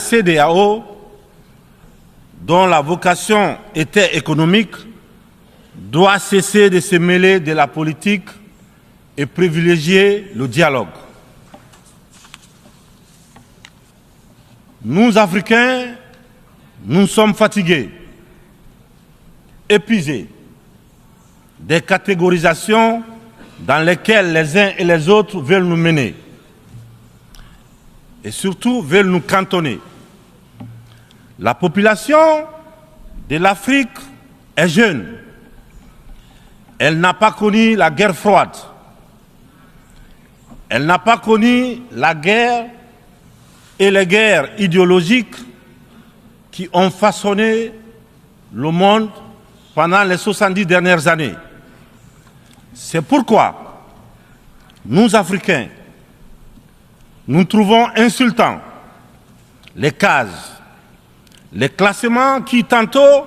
CEDEAO, dont la vocation était économique, doit cesser de se mêler de la politique et privilégier le dialogue. Nous, Africains, nous sommes fatigués, épuisés des catégorisations dans lesquelles les uns et les autres veulent nous mener et surtout veulent nous cantonner. La population de l'Afrique est jeune. Elle n'a pas connu la guerre froide. Elle n'a pas connu la guerre et les guerres idéologiques qui ont façonné le monde pendant les 70 dernières années. C'est pourquoi nous, Africains, nous trouvons insultants les cases, les classements qui tantôt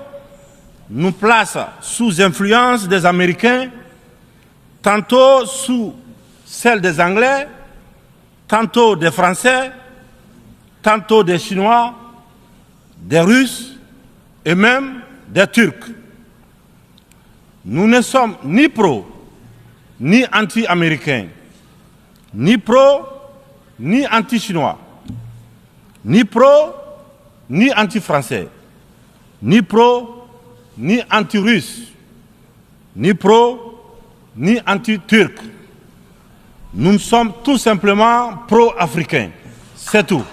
nous placent sous influence des Américains, tantôt sous celle des Anglais, tantôt des Français, tantôt des Chinois, des Russes et même des Turcs. Nous ne sommes ni pro, ni anti-américains, ni pro, ni anti-chinois, ni pro, ni anti-français, ni pro, ni anti-russe, ni pro, ni anti-turc. Nous sommes tout simplement pro-africains. C'est tout.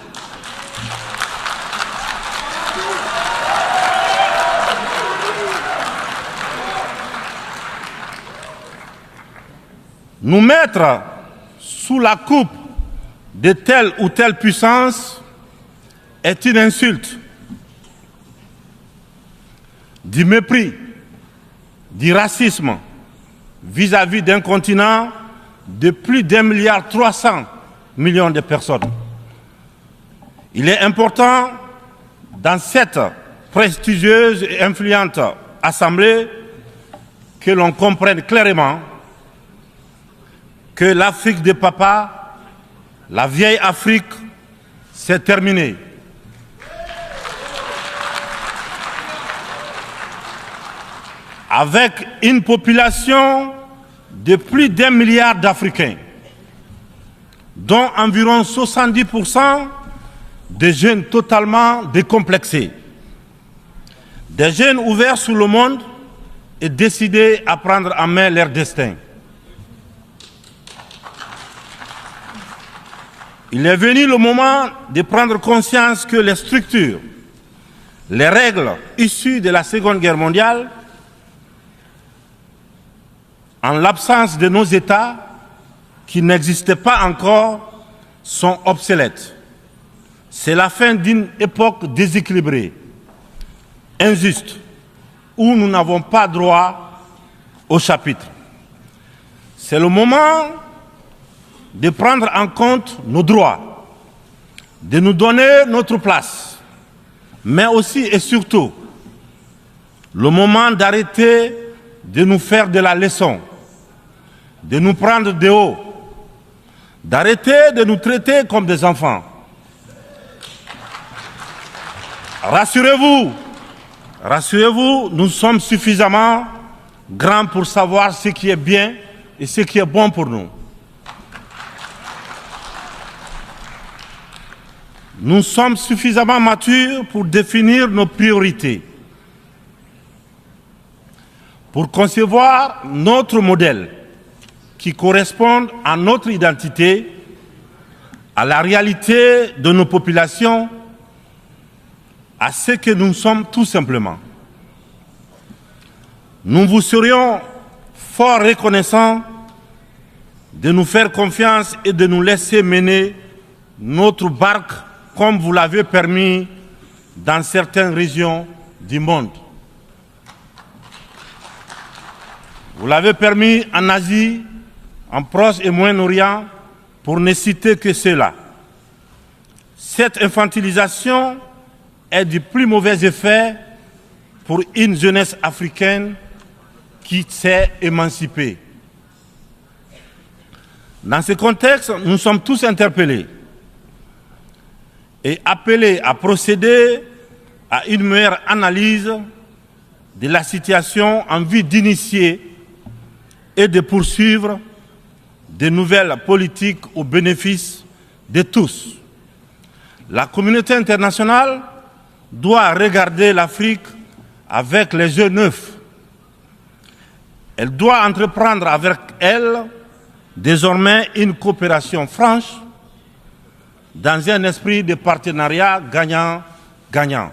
Nous mettre sous la coupe de telle ou telle puissance est une insulte, du mépris, du racisme vis-à-vis d'un continent de plus d'1,3 milliard de personnes. Il est important, dans cette prestigieuse et influente assemblée, que l'on comprenne clairement que l'Afrique de papa, la vieille Afrique, c'est terminé. Avec une population de plus d'1 milliard d'Africains, dont environ 70% de jeunes totalement décomplexés, des jeunes ouverts sur le monde et décidés à prendre en main leur destin. Il est venu le moment de prendre conscience que les structures, les règles issues de la Seconde Guerre mondiale, en l'absence de nos États qui n'existaient pas encore, sont obsolètes. C'est la fin d'une époque déséquilibrée, injuste, où nous n'avons pas droit au chapitre. C'est le moment de prendre en compte nos droits, de nous donner notre place, mais aussi et surtout le moment d'arrêter de nous faire de la leçon, de nous prendre de haut, d'arrêter de nous traiter comme des enfants. Rassurez-vous, rassurez-vous, nous sommes suffisamment grands pour savoir ce qui est bien et ce qui est bon pour nous. Nous sommes suffisamment matures pour définir nos priorités, pour concevoir notre modèle qui corresponde à notre identité, à la réalité de nos populations, à ce que nous sommes tout simplement. Nous vous serions fort reconnaissants de nous faire confiance et de nous laisser mener notre barque comme vous l'avez permis dans certaines régions du monde. Vous l'avez permis en Asie, en Proche et Moyen-Orient, pour ne citer que cela. Cette infantilisation est du plus mauvais effet pour une jeunesse africaine qui s'est émancipée. Dans ce contexte, nous sommes tous interpellés. et appelée à procéder à une meilleure analyse de la situation en vue d'initier et de poursuivre de nouvelles politiques au bénéfice de tous. La communauté internationale doit regarder l'Afrique avec les yeux neufs. Elle doit entreprendre avec elle désormais une coopération franche dans un esprit de partenariat gagnant-gagnant.